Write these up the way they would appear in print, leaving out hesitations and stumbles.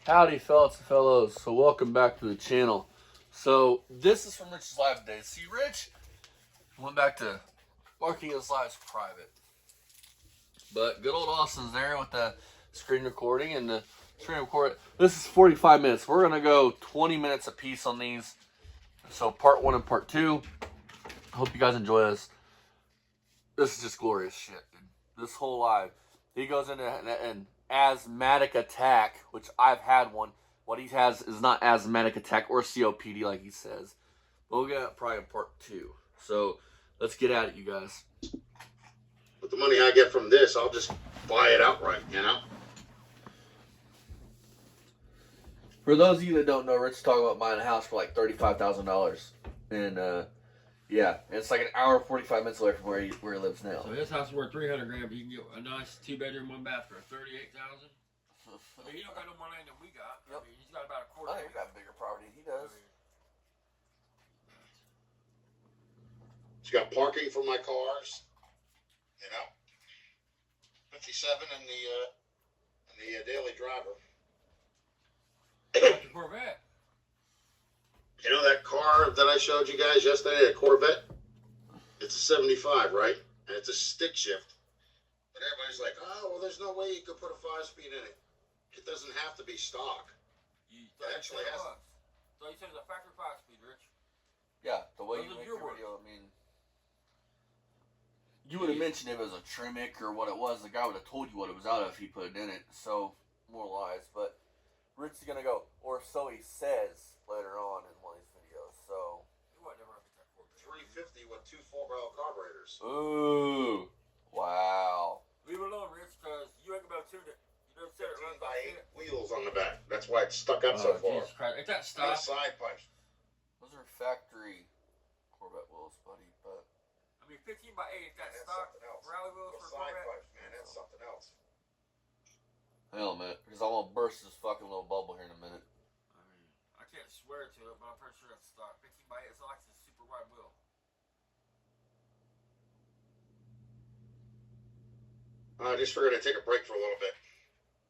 Howdy, fellas and fellows. So welcome back to the channel. So this is from Rich's live today. See, Rich went back to marking his lives private, but good old Austin's there with the screen recording and the screen record. This is 45 minutes. We're gonna go 20 minutes a piece on these. So part 1 and part 2. Hope you guys enjoy this. This is just glorious shit, dude. This whole live, he goes into an asthmatic attack, which I've had one. What he has is not asthmatic attack or COPD like he says. But we'll get it probably in part 2. So let's get at it, you guys. With the money I get from this, I'll just buy it outright, you know? For those of you that don't know, Rich talking about buying a house for like $35,000. And yeah, it's like an hour 45 minutes away from where he lives now. So this house is worth $300,000, but you can get a nice 2-bedroom, 1-bath for $38,000. I mean, he don't got no more land than we got. Yep. I mean, he's got about a quarter. I think we got bigger property than he does. It's got parking for my cars, you know? 57 in the daily driver. That's a Corvette. You know that car that I showed you guys yesterday, the Corvette? It's a 75, right? And it's a stick shift. But everybody's like, oh, well, there's no way you could put a 5-speed in it. It doesn't have to be stock. It actually has. So you said it's a factory 5-speed, Rich? Yeah, the way Those you are make your your words. video, I mean, you would have mentioned if it was a Tremec or what it was. The guy would have told you what it was out of if he put it in it. So, more lies. But Rich is going to go, or so he says later on in one of these videos. So, You would never get that Corvette. 350 with 2 4-barrel carburetors. ooh, wow. Leave it alone, Rich, because you ain't about to tune it. You never said it runs 15 by by 8 it. wheels on the back. That's why it's stuck up so far. Jesus Christ. Ain't that And stock? the side pipes. Those are factory Corvette wheels, buddy. But I mean, 15 by 8, if that's That's stock, something else. rally wheels The for a side Corvette. pipes, man, that's something else. hell, man, because I want to burst this fucking little bubble here in a minute. I mean, I can't swear to it, but I'm pretty sure that's stock. 15 by 8, it's not like it's a super wide wheel. I just figured I'd take a break for a little bit.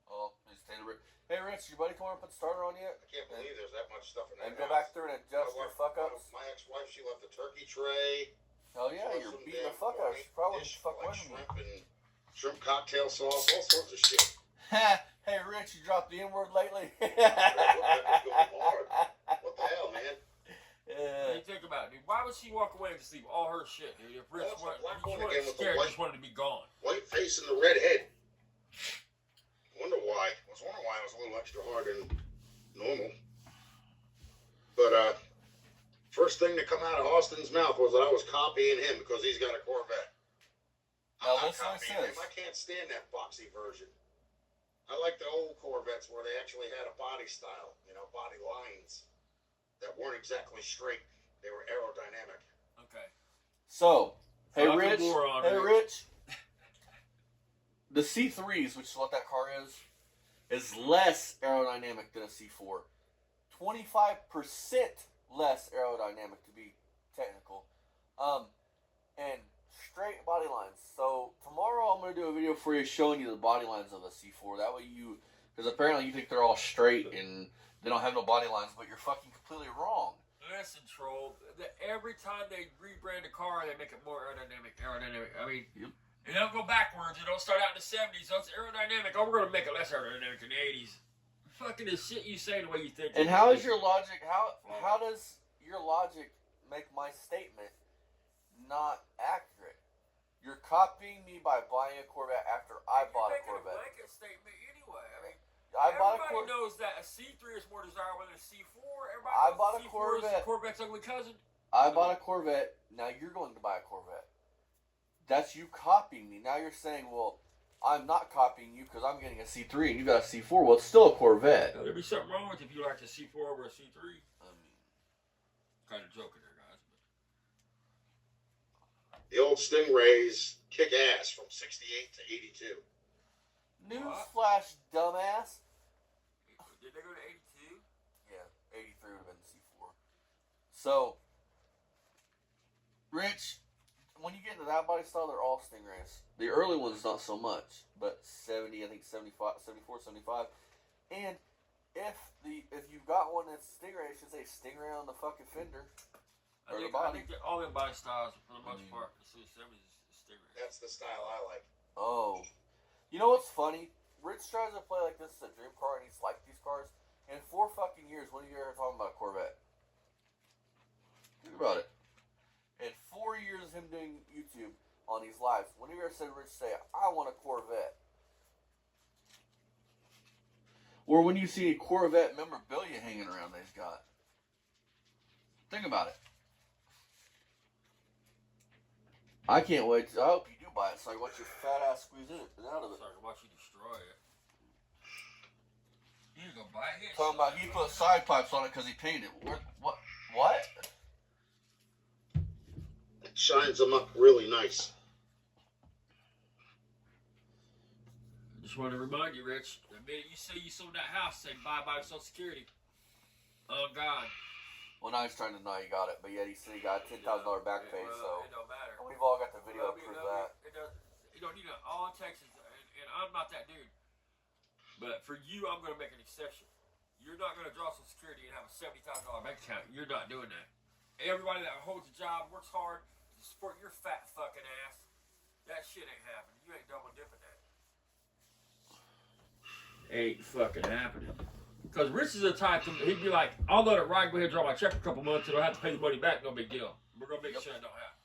Oh, he's taking a break. Hey, Rich, your buddy come over and put the starter on yet? I can't believe there's that much stuff in that And go house. back through and adjust your fuck ups? My ex-wife, she left the turkey tray. Hell yeah, She left you're some beating the damn fuck out. white She probably dish fuck like with me. shrimp cocktail sauce, all sorts of shit. Hey, Rich, you dropped the N-word lately? What the hell, man? What do you think about it, dude? Why would she walk away and just leave all her shit, dude? If Rich Well, it's a wasn't black one scared, again with the white- just wanted to be gone. White face and the red head. Wonder why. I was wondering why it was a little extra hard than normal. But first thing to come out of Austin's mouth was that I was copying him because he's got a Corvette. Now, I'm not listen what it copying him. says. I can't stand that boxy version. I like the old Corvettes where they actually had a body style, you know, body lines that weren't exactly straight. They were aerodynamic. Okay. So, hey, Fucking Rich. moron, Hey, Rich. Rich. The C3s, which is what that car is less aerodynamic than a C4. 25% less aerodynamic, to be technical. And straight body lines. So tomorrow I'm going to do a video for you showing you the body lines of a C4. That way you, because apparently you think they're all straight and they don't have no body lines, but you're fucking completely wrong. Listen, troll. Every time they rebrand a car, they make it more aerodynamic. I mean, Yep. It don't go backwards. It don't start out in the 70s. So it's aerodynamic. Oh, we're going to make it less aerodynamic in the 80s. Fucking the shit you say the way you think. And how is your logic, how does your logic make my statement not accurate? You're copying me by buying a Corvette after I bought a You're making Corvette. a blanket statement anyway. I mean, I bought a everybody Corvette. knows that a C3 is more desirable than a C4. Everybody I knows bought a C4 Corvette. is Corvette's ugly cousin. I bought a Corvette. Now you're going to buy a Corvette. That's you copying me. Now you're saying, well, I'm not copying you because I'm getting a C3 and you got a C4. Well, it's still a Corvette. Now, there'd be something wrong with it if you liked a C4 over a C3. I mean, Kind of joking there, guys. The old Stingrays kick ass from 68 to 82. newsflash, dumbass. Did they go to 82? Yeah, 83 would have been the C4. So, Rich, when you get into that body style, they're all Stingrays. The early ones, not so much, but 70, I think 75, 74, 75. And if you've got one that's Stingray, it should say Stingray on the fucking fender. I think that all them body styles, for the most part, the 70s is Stingray. That's the style I like. Oh. You know what's funny? Rich tries to play like this is a dream car and he's liked these cars. In 4 fucking years, when are you ever talking about a Corvette? Think about it. In 4 years of him doing YouTube on these lives, when have you ever said Rich say, I want a Corvette? Or when you see a Corvette memorabilia hanging around that he's got. Think about it. I can't wait. I hope you do buy it so I can watch your fat ass squeeze in it and out of it. So I can watch you destroy it. You go buy it. Talking about he put side pipes on it because he painted it. What? What? It shines them up really nice. Just want to remind you, Rich, the minute you say you sold that house, say bye-bye to Social Security. Oh, God. Well, now he's trying to deny he got it, but yet he said he got a $10,000 back pay, so. It don't matter. And we've all got the video to prove that. You don't need it. All it takes is, and I'm not that dude, but for you, I'm going to make an exception. You're not going to draw Social Security and have a $70,000 bank account. You're not doing that. Everybody that holds a job, works hard to support your fat fucking ass, that shit ain't happening. You ain't double dipping that. Ain't fucking happening. Because Rich is the type, he'd be like, I'll let it ride, go ahead and draw my check for a couple months, and I'll have to pay the money back, no big deal. We're going to make sure that don't happen.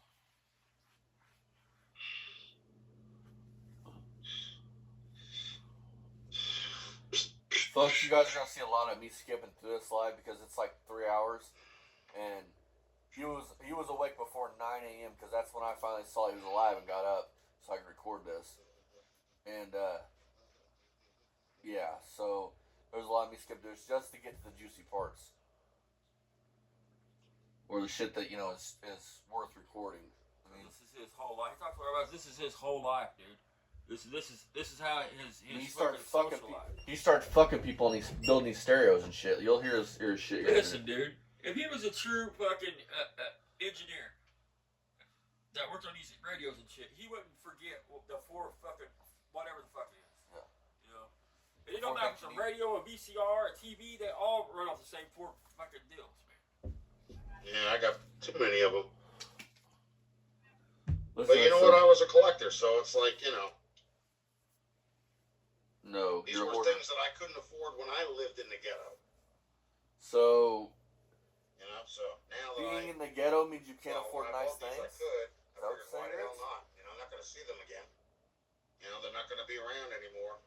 Folks, you guys are going to see a lot of me skipping through this live because it's like 3 hours. And he was awake before 9 a.m. because that's when I finally saw he was alive and got up so I could record this. And, yeah, so there's a lot of me skipping through this just to get to the juicy parts. Or the shit that, you know, is worth recording. I mean, this is his whole life. He talks about this is his whole life, dude. This is how his he started fucking fucking social life. He started fucking people and he's building these stereos and shit. You'll hear his shit. Listen, dude. If he was a true fucking engineer that worked on these radios and shit, he wouldn't forget the 4 fucking whatever the fuck it is. Yeah. You know. And it don't matter if it's a radio, a VCR, a TV. They all run off the same 4 fucking deals, man. Yeah, I got too many of them. Listen, But you know what? I was a collector, so it's like, you know. No, These were things that I couldn't afford when I lived in the ghetto. So, You know, so now that being in the ghetto means you can't afford when I nice bought these, things? I could. I Is that what figured, you're why saying, the hell Rich? not? You know, I'm not going to see them again. You know, they're not going to be around anymore.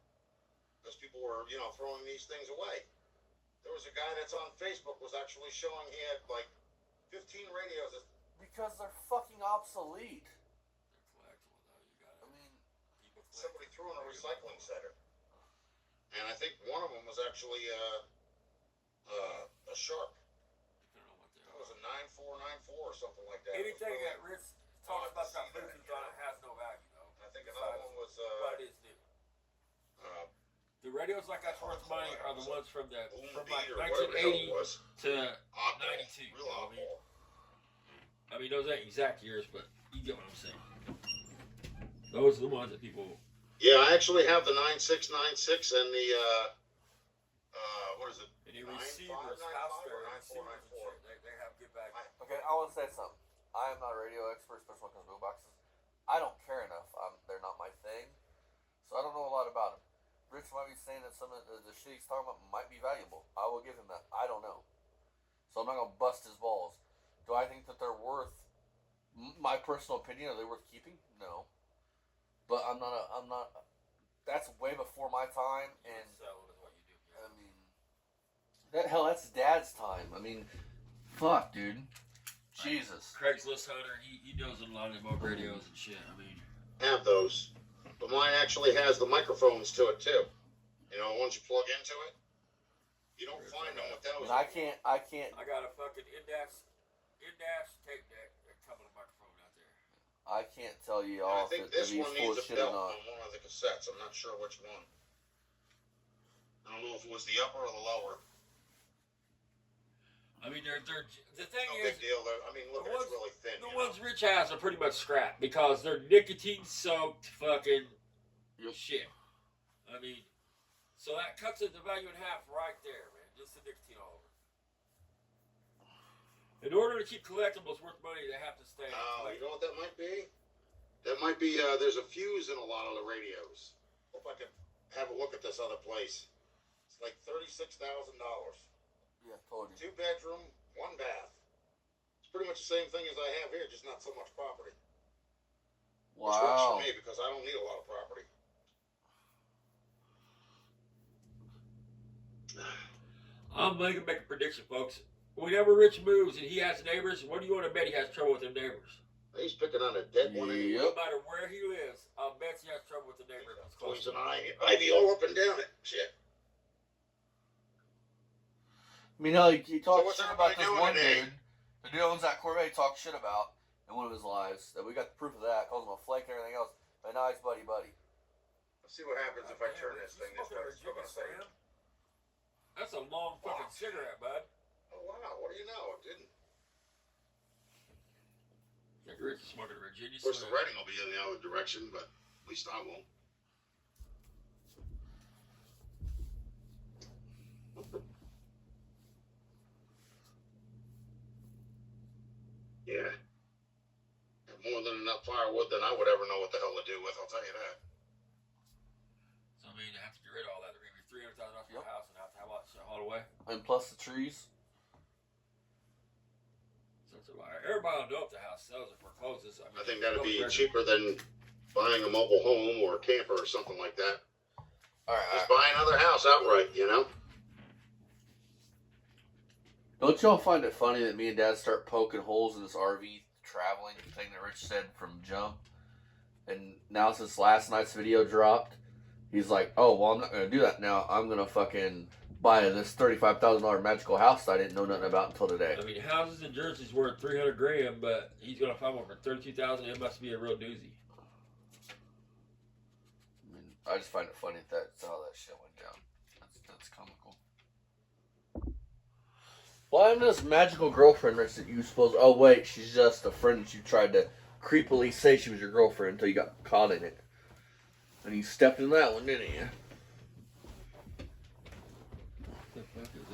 Because people were, you know, throwing these things away. There was a guy that's on Facebook was actually showing he had like 15 radios. Because they're fucking obsolete. They're collectible, though. You gotta. I mean, Somebody threw in a recycling center. And I think one of them was actually a Shark. I don't know what they It are. was a 9494 or something like that. Anything that Rich talks about that Bluetooth on it has no value, though. I think another one was What it is new. The radios like that's worth money are the ones from like Beat or whatever the hell it 1980 was. to Oddball. 92. Real You know what I mean? oddball. I mean, those ain't exact years, but you get what I'm saying. Those are the ones that people. Yeah, I actually have the 9696 and the what is it? And the receivers, 9595 house or stereo receivers, 9494. and shit, they have good value. okay, I want to say something. I am not a radio expert, especially when it comes to boomboxes. I don't care enough. They're not my thing. So I don't know a lot about them. Rich might be saying that some of the shit he's talking about might be valuable. I will give him that. I don't know. So I'm not going to bust his balls. Do I think that they're worth, my personal opinion, are they worth keeping? No. But I'm not, that's way before my time, and, Sell is what you do. Yeah. I mean, that's Dad's time. I mean, fuck, dude. Jesus. Craigslist hunter, he does a lot of them radios and shit. I mean, Have those. But mine actually has the microphones to it too. You know, once you plug into it, you don't find them with those. And I can't. I got a fucking in-dash tape deck that comes with a microphone out there. I can't tell you And all I think if this he's one full needs of a shit or belt not. on one of the cassettes. I'm not sure which one. I don't know if it was the upper or the lower. I mean, the thing No is, big deal. I mean, look, it's really thin. the you know? ones Rich has are pretty much scrap because they're nicotine-soaked fucking Yep. shit. I mean, so that cuts the value in half right there, man. Just the nicotine all over. In order to keep collectibles worth money, they have to stay. You know what that might be? That might be, there's a fuse in a lot of the radios. Hope I can have a look at this other place. It's like $36,000. Yeah, told you. 2 bedroom, 1 bath. It's pretty much the same thing as I have here, just not so much property. Which works for Wow. me because I don't need a lot of property. I'm going to make a prediction, folks. Whenever Rich moves and he has neighbors, what do you want to bet he has trouble with them neighbors? He's picking on a dead one anyway. No matter where he lives, I'll bet he has trouble with the neighbors. Poison ivy all up and down it. Shit. I mean, hell, he talked what's shit about everybody this doing one today? dude. The dude owns that Corvette he talked shit about in one of his lives. That we got the proof of that. Calls him a flake and everything else. But now he's buddy-buddy. Let's see what happens if I turn this thing. That's a long fucking cigarette, bud. Oh, wow. What do you know? It didn't. Yeah, Rich is smoking a Virginia. Of course, the writing will be in the other direction, but at least I won't. Yeah. Have more than enough firewood than I would ever know what the hell to do with, I'll tell you that. So, I mean, they have to get rid of all that. They're going to be $300,000 off your house and have to have all that shit hauled away. And plus the trees. So it's a buyer. Everybody will know if the house sells or forecloses. I think that'd be cheaper than buying a mobile home or a camper or something like that. Just buy another house outright, you know? Don't y'all find it funny that me and Dad start poking holes in this RV traveling thing that Rich said from jump? And now since last night's video dropped, he's like, oh, well, I'm not going to do that now. I'm going to fucking buy this $35,000 magical house that I didn't know nothing about until today. I mean, houses in Jersey's worth $300,000, but he's going to find one for $32,000. It must be a real doozy. I mean, I just find it funny that's how that shit went down. That's comical. Well, I'm this magical girlfriend, Rich, that you suppose... Oh, wait, she's just a friend that you tried to creepily say she was your girlfriend until you got caught in it. And you stepped in that one, didn't you?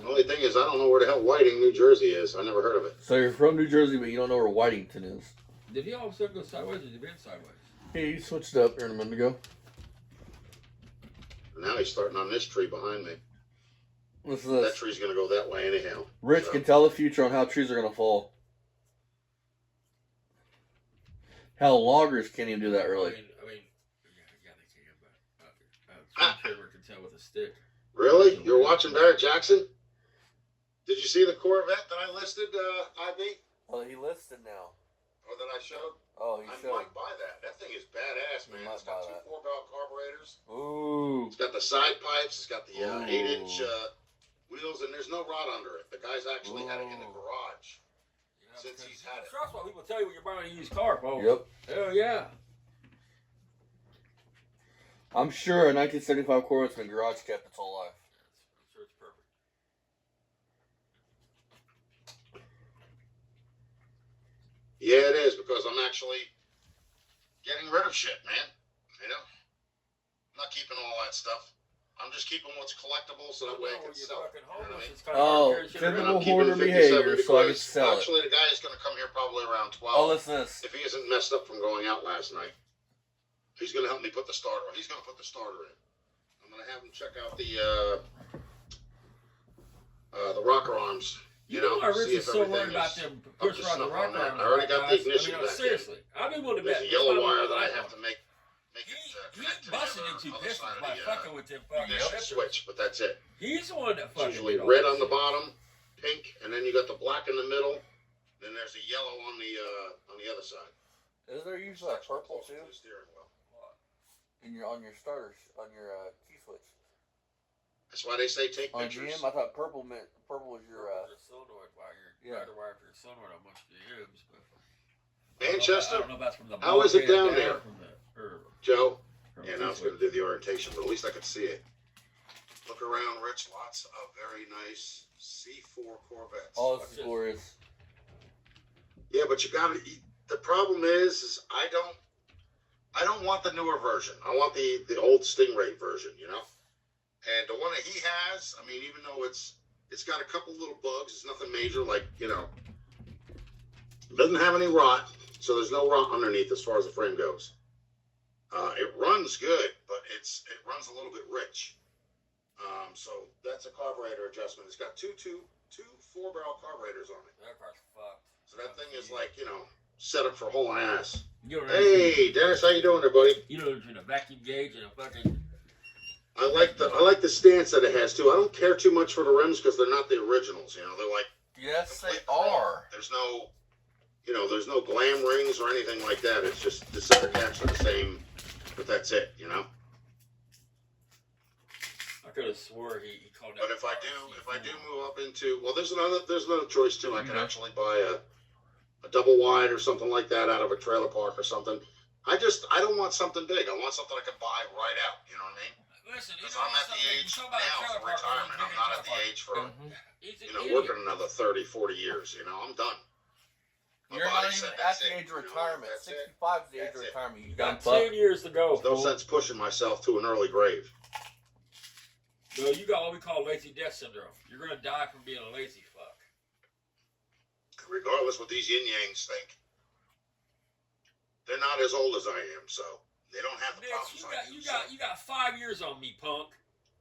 The only thing is, I don't know where the hell Whiting, New Jersey is. I never heard of it. So you're from New Jersey, but you don't know where Whitington is. Did he all of a sudden go sideways or did he been sideways? Yeah, you switched up here a minute ago. Now he's starting on this tree behind me. Listen That to this. tree's going to go that way anyhow. Rich So, can tell the future on how trees are going to fall. Hell, loggers can't even do that, really. I mean, yeah, they can, but camera can tell with a stick. Really? You're watching Barrett Jackson? Did you see the Corvette that I listed, IB? Oh, he listed now. Or that I showed? Oh, he I showed. might buy that. That thing is badass, man. You might It's got buy two that. 4-valve carburetors. Ooh. It's got the side pipes. It's got the Ooh. 8-inch wheels, and there's no rod under it. The guy's actually had it in the Ooh. garage. Yeah, Since he's had it. That's what people tell you when you're buying a used car, folks. Yep. Hell yeah. I'm sure a 1975 Corvette's been garage kept its whole life. I'm sure it's perfect. Yeah, it is, because I'm actually getting rid of shit, man. You know? I'm not keeping all that stuff. I'm just keeping what's collectible so that way I can sell it. You know what I mean? Oh, typical hoarder behavior, so I can sell it. Actually, the guy is going to come here probably around 12. Oh, listen to this. If he isn't messed up from going out last night, he's going to help me put the starter. He's going to put the starter in. I'm going to have him check out the rocker arms. You know why Rich see is if so everything worried about is them up to push rod the snuff rocker on that. arms. I already got the ignition I mean, back in. seriously, I've been willing to bet. There's a yellow wire that I light have on. to make He connect to busted the into other pistons side of by the fucking with them fucking ignition shifters. switch, but that's it. He's the one that It's fucking usually did all red that on the shit. bottom, pink, and then you got the black in the middle. Then there's a yellow on the other side. Is there usually a purple Closer too? to the steering wheel. On your starters, on your key switch? That's why they say take On pictures. GM, I thought purple was your. Your solenoid wire, Yeah. your wire for your solenoid on most of the M's, but Manchester, I don't know if that's from the how is it bulkhead down there? or From the, or Joe. from Yeah, the now it's switch. going to do the orientation, but at least I could see it. Look around, Rich. Lots of very nice C4 Corvettes. Oh, this is glorious. Yeah, but you got to. The problem is I don't want the newer version. I want the old Stingray version, you know. And the one that he has, I mean, even though it's It's got a couple little bugs. It's nothing major, like, you know. It doesn't have any rot, so there's no rot underneath as far as the frame goes. It runs good, but it runs a little bit rich. So that's a carburetor adjustment. It's got two 4-barrel carburetors on it. That car's fucked. So that thing is like, you know, set up for whole ass. You know, Hey, Dennis, how you doing there, buddy? You know, between a vacuum gauge and a fucking. I like the stance that it has too. I don't care too much for the rims because they're not the originals. You know, they're like Yes, they complete chrome. are. There's no, you know, there's no glam rings or anything like that. It's just the center caps are the same, but that's it. You know. I could have swore he called that. But if I do move up into, well, there's another choice too. I can actually buy a double wide or something like that out of a trailer park or something. I don't want something big. I want something I can buy right out. You know what I mean? Listen, Because I'm at the age now for retirement. I'm not at the age for, you know, working another 30, 40 years. You know, I'm done. My You're body not said, even at "That's the it." age of You know, retirement. that's it. 65 is the age That's of it. retirement. You You dumb got fuck. 10 years to go. There's no fool. sense pushing myself to an early grave. No, you got what we call lazy death syndrome. You're gonna die from being a lazy fuck. Regardless what these yin yangs think, they're not as old as I am, so they don't have the Bitch, problems I do. you got 5 years on me, punk.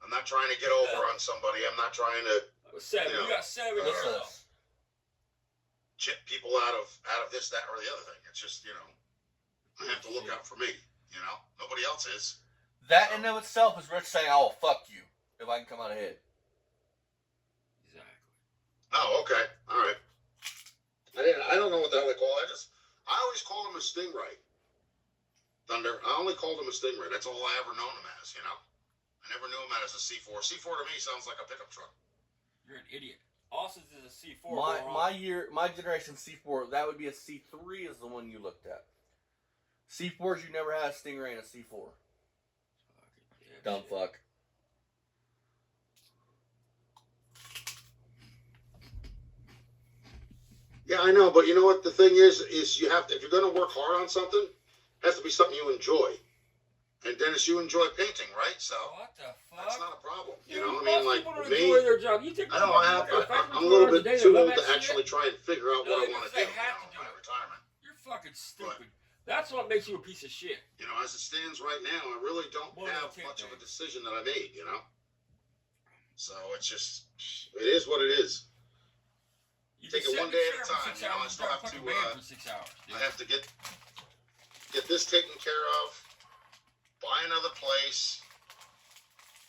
I'm not trying to get over on somebody. I'm not trying to I was 7. You know, You got 7 years Listen, on. chip people out of this, that, or the other thing. It's just, you know, I have to look out for me. You know, nobody else is. that in and of itself is Rich saying, "I will fuck you if I can come out ahead." Exactly. Oh, okay, all right. I don't know what the hell they call it. I always called him a Stingray. Thunder. I only called him a Stingray. That's all I ever known him as. You know, I never knew him as a C4. C4 to me sounds like a pickup truck. You're an idiot. Austin's is a C4. My generation C4, that would be a C3 is the one you looked at. C4s, you never had a Stingray and a C4. Dumb fuck. Yeah, I know, but you know what the thing is you have to, if you're going to work hard on something, it has to be something you enjoy. And Dennis, you enjoy painting, right? So What the fuck? that's not a problem. You Dude, know, I most mean, like people don't me, enjoy their job. You think I know I'm a little bit too old to actually try and figure out what I want to do. They have to do by it. retirement. You're fucking stupid. That's what makes you a piece of shit. You know, as it stands right now, I really don't Well, have you can't, much of a Dave. decision that I made. You know, so it's just it is what it is. You Take can it sit one in the day at chair a for time, 6 you know, I hours still and have start to, fucking man for 6 hours. Dude. I have to get this taken care of, buy another place,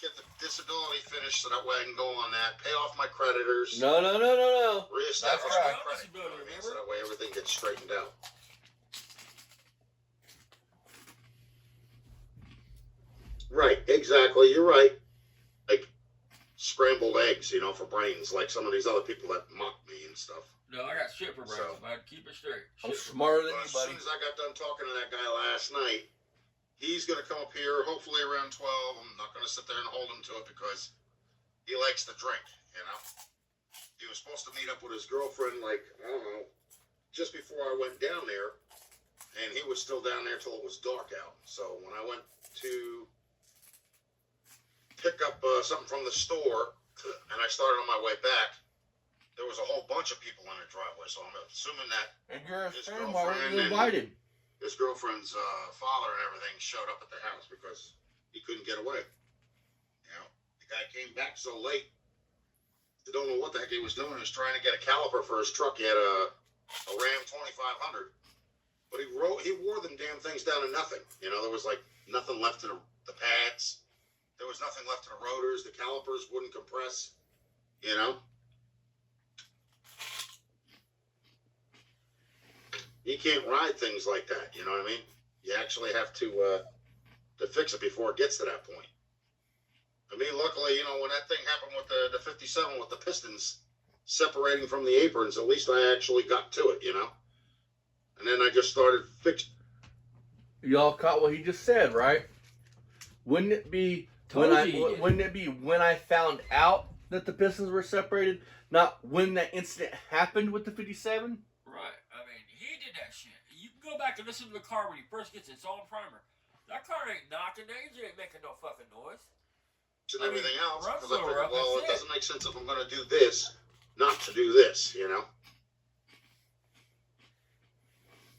get the disability finished so that way I can go on that, pay off my creditors, No. reestablish That's my right. credit, you know what I mean? So that way everything gets straightened out. Right, exactly. You're right. Like scrambled eggs, you know, for brains, like some of these other people that mock me and stuff. No, I got shit for brains, man. Keep it straight. I'm Shit for smarter than But you, as buddy. soon as I got done talking to that guy last night, he's going to come up here, hopefully around 12. I'm not going to sit there and hold him to it because he likes to drink, you know. He was supposed to meet up with his girlfriend, like, I don't know, just before I went down there, and he was still down there till it was dark out. So when I went to pick up something from the store, and I started on my way back, there was a whole bunch of people in the driveway, so I'm assuming that And you're a His friend, why weren't you girlfriend and- invited? his girlfriend's father and everything showed up at the house because he couldn't get away. You know, the guy came back so late. I don't know what the heck he was doing. He was trying to get a caliper for his truck. He had a Ram 2500, but he wore them damn things down to nothing. You know, there was like nothing left to the pads. There was nothing left to the rotors. The calipers wouldn't compress. You know. You can't ride things like that, you know what I mean? You actually have to fix it before it gets to that point. I mean, luckily, you know, when that thing happened with the 57 with the pistons separating from the aprons, at least I actually got to it, you know? And then I just started fixing. Y'all caught what he just said, right? Wouldn't it be when I found out that the pistons were separated, not when that incident happened with the 57? Right. I mean, he did that shit. You can go back and listen to the car when he first gets its own primer. That car ain't knocking. The engine ain't making no fucking noise. and everything else. runs Because I over, figured, well, it that's it. doesn't make sense if I'm going to do this, not to do this, you know.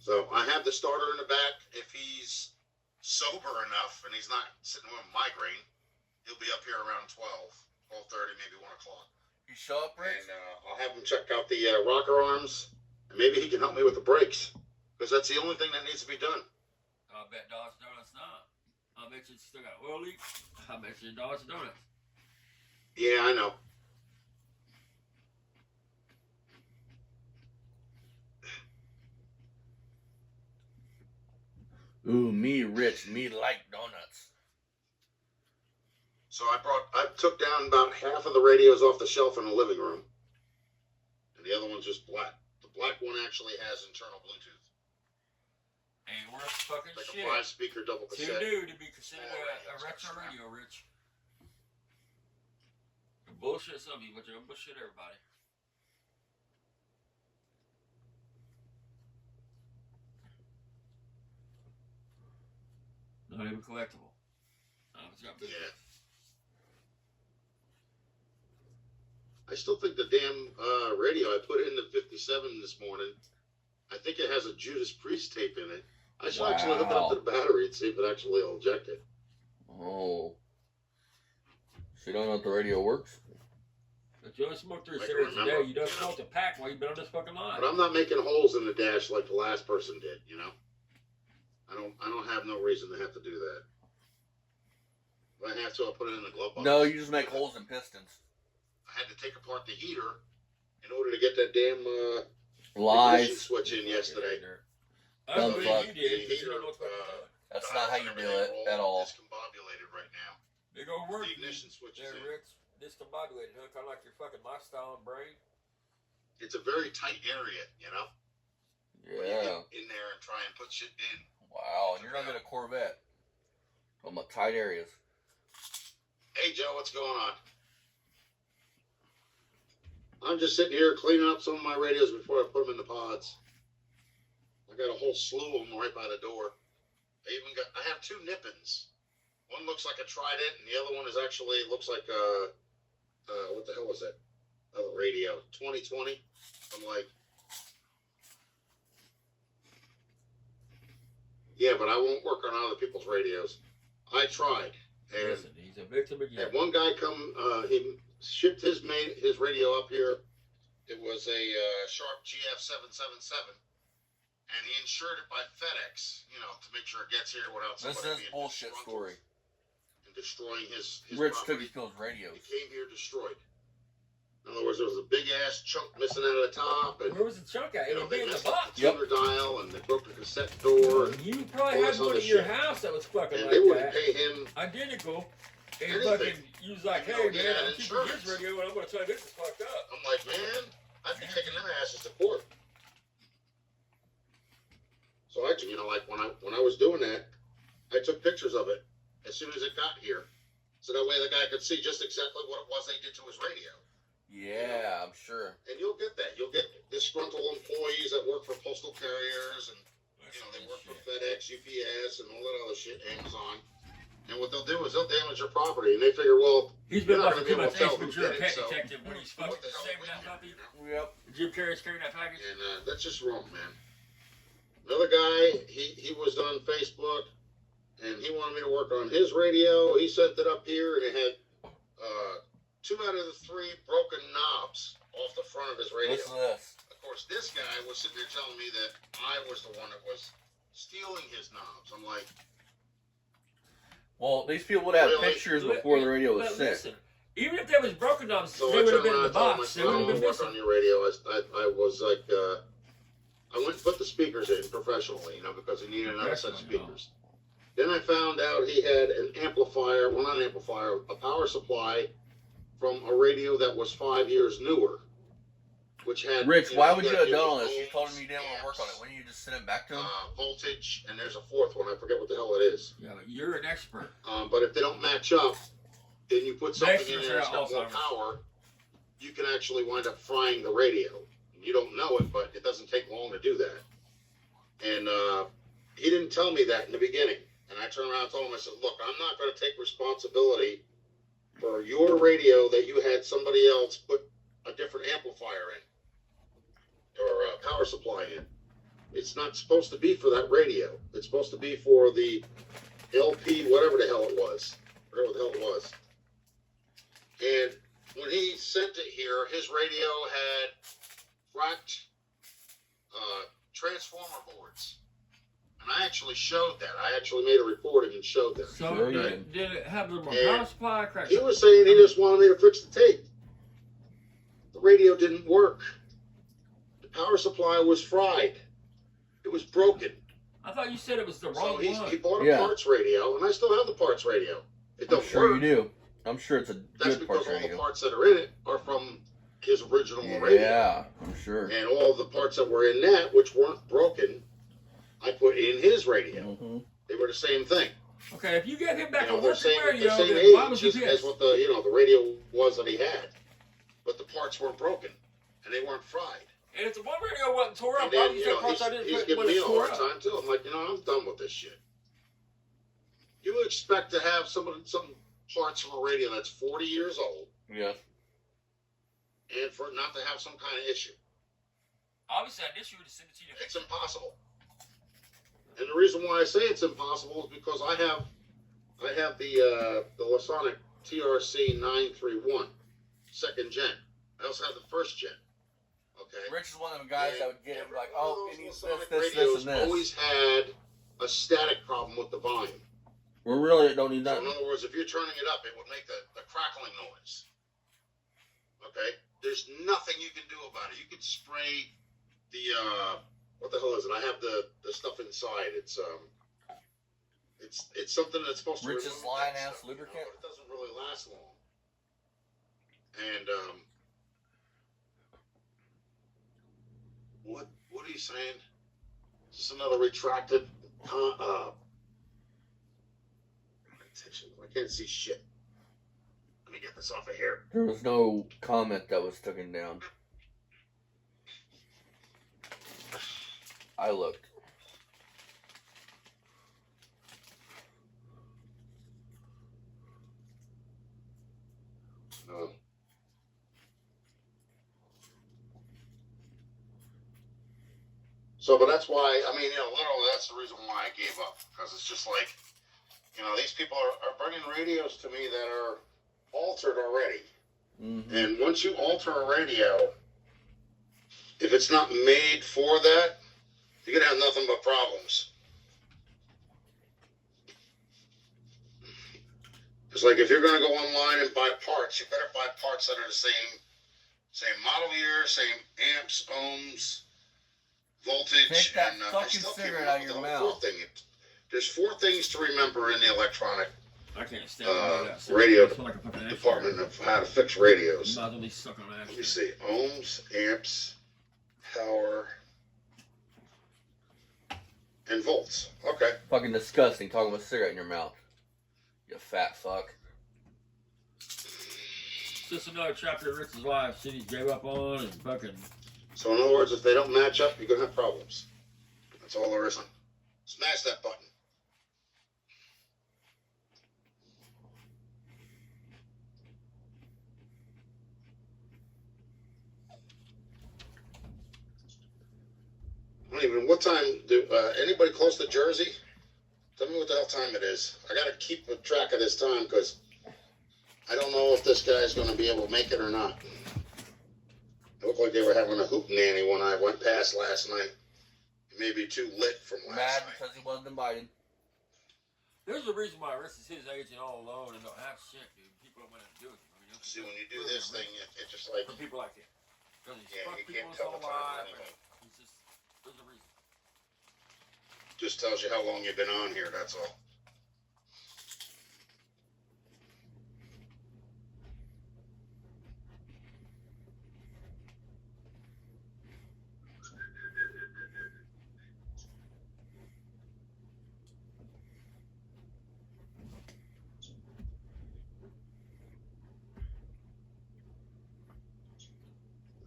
So I have the starter in the back. If he's sober enough and he's not sitting with a migraine, he'll be up here around 12:30, maybe 1 o'clock. You show up, Rich? And I'll have him check out the rocker arms, and maybe he can help me with the brakes, because that's the only thing that needs to be done. I bet Dodge Donuts not. I bet you still got oil leak. I bet you Dodge Donuts. Yeah, I know. Ooh, me, Rich. Me like donuts. So I took down about half of the radios off the shelf in the living room, and the other one's just black. The black one actually has internal Bluetooth. Ain't worth fucking Like shit. a 5-speaker double Too cassette. new to be considered a retro radio, Rich. You bullshit some people, but you're gonna bullshit everybody. Not even collectible. It's got big. Yeah. I still think the damn radio I put in the 57 this morning, I think it has a Judas Priest tape in it. I should actually hook it up to the battery and see if it actually will eject it. Oh. So you don't know if the radio works? But you only smoked 3 I can cigarettes a day. remember, You done you know. smoked a pack while you've been on this fucking line. But I'm not making holes in the dash like the last person did, you know? I don't have no reason to have to do that. If I have to, I'll put it in the glove box. No, you just make holes in pistons. I had to take apart the heater in order to get that damn ignition Lies. switch in yesterday. I Dumb believe fuck. you did, because you don't know what's going on. That's not how you do it at all. Discombobulated right now. Big old work. The ignition switch is there, in. Rich. Discombobulated, huh? Kind of like your fucking lifestyle and brain. It's a very tight area, you know? When you Yeah. get in there and try and put shit in. Wow, and you're not gonna Corvette. Talking about tight areas. Hey, Joe, what's going on? I'm just sitting here cleaning up some of my radios before I put them in the pods. I got a whole slew of them right by the door. I have 2 Nippons. One looks like a Trident, and the other one is actually looks like a what the hell was that? Other radio, 2020. I'm like, yeah, but I won't work on other people's radios. I tried, and Listen, he's a victim again. had one guy come. He shipped his radio up here. It was a Sharp GF777, and he insured it by FedEx, you know, to make sure it gets here without This somebody is being bullshit disgruntled story. and destroying his Rich took property. his pills radios. He came here destroyed. In other words, there was a big ass chunk missing out of the top, and Where was the chunk at? It you know, would be they in the messed up box. the tuner dial, and they broke the cassette door, and You probably all had this one other at your shit. house that was fucking and like they wouldn't that. pay him. Identical. And Anything. fucking, you was like, You hey know, he man, had I'm keeping insurance. this radio and I'm going to tell you this is fucked up. I'm like, man, I'd be taking them asses to court. So I, you know, like when I was doing that, I took pictures of it as soon as it got here, so that way the guy could see just exactly what it was they did to his radio. Yeah, I'm sure. And you'll get that. You'll get disgruntled employees that work for postal carriers, and you know they work for FedEx, UPS, and all that other shit, Amazon. And what they'll do is they'll damage your property, and they figure, well, He's been you're not watching going to be too able much to Ace tell who Ventura did it. Pet So Detective when he's fucking what the hell saving we that do, puppy. you know? Yep. Jim Carrey's carrying that package. And that's just wrong, man. Another guy, he was on Facebook, and he wanted me to work on his radio. He sent it up here, and it had 2 out of the 3 broken knobs off the front of his radio. Listen to this. Of course, this guy was sitting there telling me that I was the one that was stealing his knobs. I'm like, Well, these people would have Really? pictures before the radio was But set. listen, even if there was broken knobs, so they I would have turned been in around the and told him, I box. They said, would I have want been to work on missing. your radio. I was like, I went and put the speakers in professionally, you know, because he needed another set of speakers. Then I found out he had an amplifier, well, not an amplifier, a power supply from a radio that was 5 years newer, which had. Rich, you why know, would you gotta have deal done all with this? You told him ohms, you didn't want to work on it. amps, Wouldn't you just send it back to him? voltage, and there's a 4th one. I forget what the hell it is. Yeah, but you're an expert. But if they don't match up, then you put something Next in year's there that's got more Alzheimer's. power, you can actually wind up frying the radio. You don't know it, but it doesn't take long to do that. And he didn't tell me that in the beginning. And I turned around and told him, I said, look, I'm not going to take responsibility for your radio that you had somebody else put a different amplifier in or a power supply in. It's not supposed to be for that radio. It's supposed to be for the LP, whatever the hell it was. Whatever the hell it was. And when he sent it here, his radio had cracked transformer boards. And I actually showed that. I actually made a recording and showed that. So Sure did it have the power supply cracked? He was saying he just wanted me to fix the tape. The radio didn't work. The power supply was fried. It was broken. I thought you said it was the So wrong he one. bought a parts radio, and I still have the parts radio. It I'm don't sure work. you do. I'm sure it's a That's good because parts all radio. the parts that are in it are from his original radio. Yeah, I'm sure. And all the parts that were in that, which weren't broken, I put in his radio. Mm-hmm. They were the same thing. Okay, if you get him back You know, a they're working same, radio, the same then why was age you as pissed? what the radio was that he had. But the parts weren't broken, and they weren't fried. And if the one radio wasn't tore up, And why then, would you you say know, parts I didn't he's put giving when me it a tore hard up? time, too. I'm like, I'm done with this shit. You expect to have some parts from a radio that's 40 years old, Yeah. and for it not to have some kind of issue. Obviously, I issue to send it to you. It's impossible. And the reason why I say it's impossible is because I have the Lasonic TRC 931, second gen. I also have the first gen. Okay. Rich is one of them guys that would get him like, oh, it needs this, Lasonic this, radios and this. always had a static problem with the volume. We really don't need So that. in other words, if you're turning it up, it would make the crackling noise. Okay? There's nothing you can do about it. You could spray the what the hell is it? I have the stuff inside. It's something that's supposed to Rich's remove line that ass stuff, lubricant? but it doesn't really last long. And what are you saying? Is this another retracted attention? I can't see shit. Let me get this off of here. There was no comment that was taken down. I looked. No. So, but that's why, I mean, literally that's the reason why I gave up. Because it's just like, these people are bringing radios to me that are altered already. Mm-hmm. And once you alter a radio, if it's not made for that, you're going to have nothing but problems. It's like if you're going to go online and buy parts, you better buy parts that are the same model year, same amps, ohms, voltage. Take that and fucking I still can't cigarette remember out of your the mouth. fourth thing. There's 4 things to remember in the electronic I can't stand that. radio I feel like a fucking asshole. department of how to fix radios. Might as well be stuck on that. Let me see. Ohms, amps, power, and volts. Okay. Fucking disgusting talking with a cigarette in your mouth. You fat fuck. Just another chapter of Rich's life. Shit he gave up on and fucking. So in other words, if they don't match up, you're going to have problems. That's all there is. Smash that button. I don't even, what time do, anybody close to Jersey? Tell me what the hell time it is. I got to keep track of this time because I don't know if this guy's going to be able to make it or not. It looked like they were having a hootenanny when I went past last night. Maybe too lit from last Mad night. because he wasn't invited. There's a reason why Rich is his age and all alone and don't have shit, dude. People don't want to do it. See, when you do this thing, it's just like, For people like him. Because he's yeah, fucked you people can't his tell whole the time life. anyway. He's just, there's a reason. Just tells you how long you've been on here, that's all.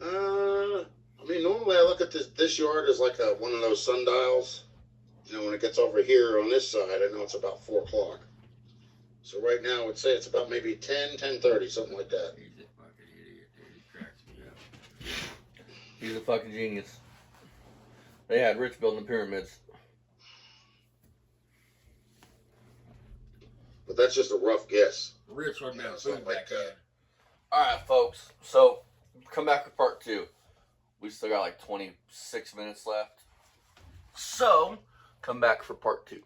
I mean, normally I look at this yard as like one of those sundials. When it gets over here on this side, I know it's about 4 o'clock. So right now, I would say it's about maybe 10:30, something like that. He's a fucking idiot, dude. He cracks me up. He's a fucking genius. They had Rich building the pyramids. But that's just a rough guess. Rich run down food something like back then. that. Alright, folks. So, come back for part 2. We still got like 26 minutes left. So, come back for part 2.